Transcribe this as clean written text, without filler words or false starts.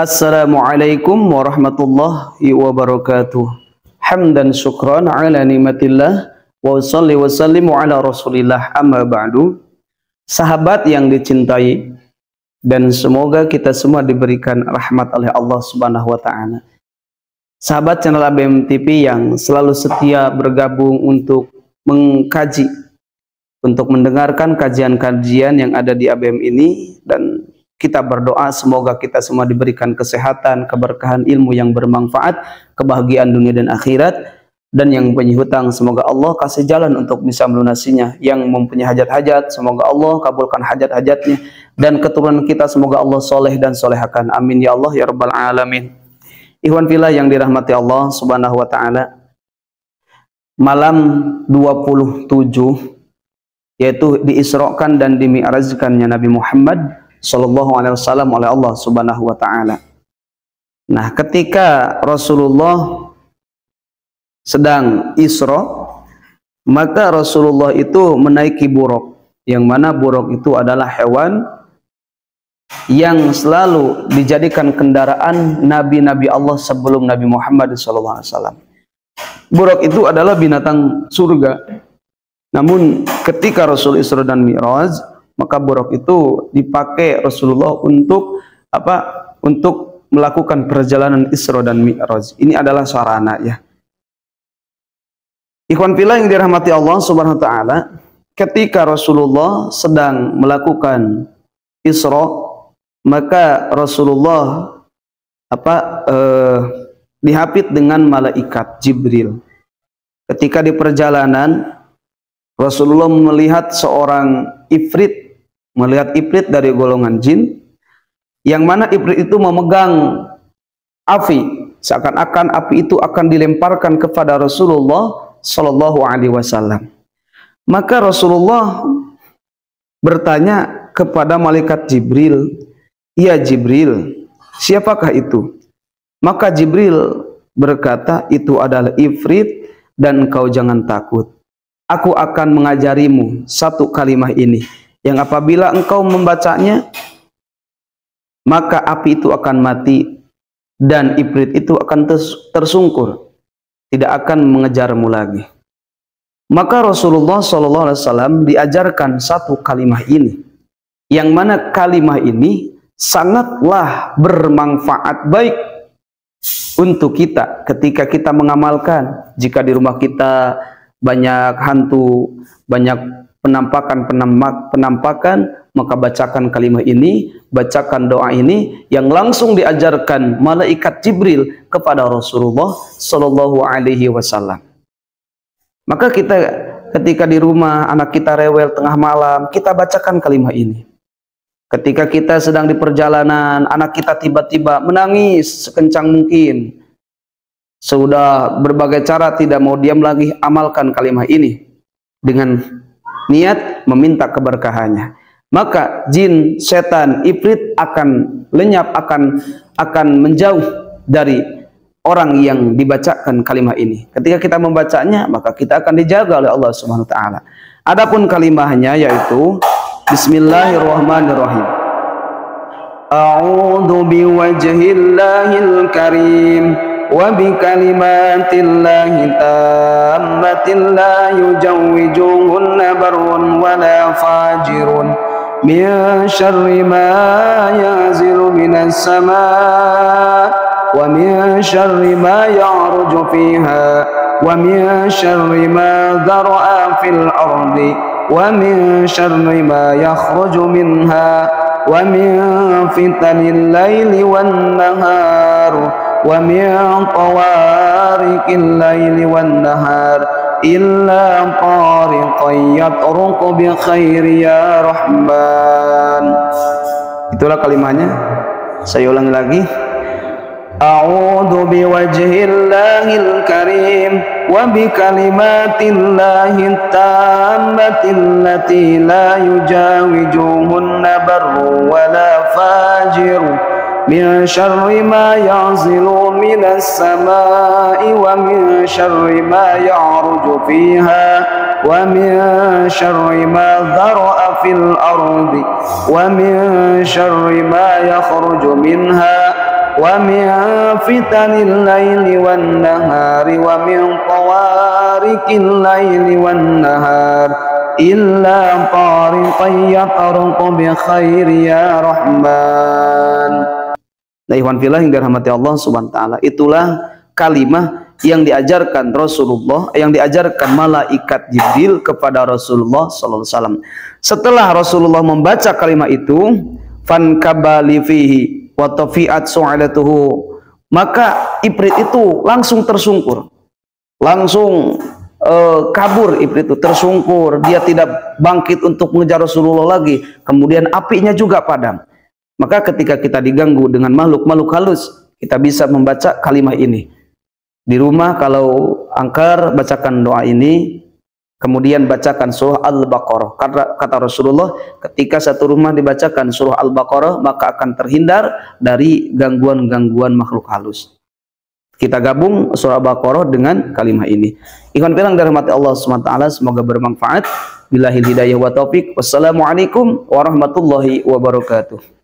Assalamualaikum warahmatullahi wabarakatuh. Hamdan syukran ala nimatillah wa salli wa sallimu ala rasulillah amma ba'du. Sahabat yang dicintai, dan semoga kita semua diberikan rahmat oleh Allah Subhanahu wa ta'ala. Sahabat channel ABM TV yang selalu setia bergabung untuk mengkaji, untuk mendengarkan kajian-kajian yang ada di ABM ini, dan kita berdoa semoga kita semua diberikan kesehatan, keberkahan ilmu yang bermanfaat, kebahagiaan dunia dan akhirat. Dan yang punya hutang semoga Allah kasih jalan untuk bisa melunasinya. Yang mempunyai hajat-hajat semoga Allah kabulkan hajat-hajatnya. Dan keturunan kita semoga Allah soleh dan solehakan. Amin ya Allah ya rabbal alamin. Ikhwan fillah yang dirahmati Allah Subhanahu wa ta'ala, malam 27 yaitu diisrokan dan dimi'rajkannya Nabi Muhammad Sallallahu alaihi wasallam oleh Allah Subhanahu wa ta'ala. Nah, ketika Rasulullah sedang Isra, maka Rasulullah itu menaiki buruk, yang mana buruk itu adalah hewan yang selalu dijadikan kendaraan nabi-nabi Allah sebelum Nabi Muhammad Sallallahu alaihi wasallam. Buruk itu adalah binatang surga. Namun ketika Rasul Isra dan Mi'raj, maka buruk itu dipakai Rasulullah untuk apa? Untuk melakukan perjalanan Isra dan Mi'raj. Ini adalah sarana ya. Ikhwan fillah yang dirahmati Allah Subhanahu wa taala, ketika Rasulullah sedang melakukan Isra, maka Rasulullah dihapit dengan malaikat Jibril. Ketika di perjalanan Rasulullah melihat seorang ifrit, melihat ifrit dari golongan jin, yang mana ifrit itu memegang api, seakan-akan api itu akan dilemparkan kepada Rasulullah Sallallahu alaihi wasallam. Maka Rasulullah bertanya kepada malaikat Jibril, "Ya Jibril, siapakah itu?" Maka Jibril berkata, "Itu adalah ifrit dan engkau jangan takut. Aku akan mengajarimu satu kalimat ini, yang apabila engkau membacanya, maka api itu akan mati dan ifrit itu akan tersungkur, tidak akan mengejarmu lagi." Maka Rasulullah SAW diajarkan satu kalimat ini, yang mana kalimat ini sangatlah bermanfaat baik untuk kita ketika kita mengamalkan. Jika di rumah kita banyak hantu, banyak penampakan, maka bacakan kalimat ini, bacakan doa ini yang langsung diajarkan malaikat Jibril kepada Rasulullah Sallallahu alaihi wasallam. Maka kita ketika di rumah anak kita rewel tengah malam, kita bacakan kalimat ini. Ketika kita sedang di perjalanan, anak kita tiba-tiba menangis sekencang mungkin, sudah berbagai cara tidak mau diam lagi, amalkan kalimat ini dengan niat meminta keberkahannya. Maka jin, setan, ifrit akan lenyap, akan menjauh dari orang yang dibacakan kalimat ini. Ketika kita membacanya, maka kita akan dijaga oleh Allah Subhanahu wa taala. Adapun kalimatnya yaitu Bismillahirrahmanirrahim. A'udzu biwajhillahil karim wa bi kalimatillahi tammatin la yujawwijuhunna barrun wa la fajirun min syarri ma yanzilu minas samaa wa min syarri ma ya'ruju fiha wa min syarri ma dhara'a fil ardi wa min syarri ma yakhruju minha wa min fitanil laili wan nahar wa min tawariqil laili wan nahar illa tariqan yatruqu bi khairi ya rahman. Itulah kalimatnya. Saya ulangi lagi. A'udzu biwajhillahil karim wa bi kalimatillahi tammatin lati la yujawijuhunna barru wa la fajir min syarri ma yanzilu minas samai wa min syarri ma ya'ruju fiha wa min syarri ma dhara'a fil ardi wa min syarri ma yakhruju minha wa min fitanil laili wan nahari wa min tawarikil laili wan nahar illa tariqan yatruqu bi khairi ya rahman. Nah, ikhwan fillah yang dirahmati Allah Subhanahu wa taala, itulah kalimah yang diajarkan Rasulullah, yang diajarkan malaikat Jibril kepada Rasulullah sallallahu alaihi wasallam. Setelah Rasulullah membaca kalimat itu, fankabali fihi wa tafiat su'alatuhu, maka Ifrit itu langsung tersungkur, langsung kabur. Ifrit itu tersungkur, dia tidak bangkit untuk mengejar Rasulullah lagi. Kemudian apinya juga padam. Maka ketika kita diganggu dengan makhluk-makhluk halus, kita bisa membaca kalimat ini. Di rumah kalau angker, bacakan doa ini, kemudian bacakan surah Al-Baqarah. Kata Rasulullah, ketika satu rumah dibacakan surah Al-Baqarah, maka akan terhindar dari gangguan-gangguan makhluk halus. Kita gabung surah Al-Baqarah dengan kalimat ini. Ikhwan fillah dirahmati Allah SWT, semoga bermanfaat. Billahil hidayah wa taufik. Wassalamualaikum warahmatullahi wabarakatuh.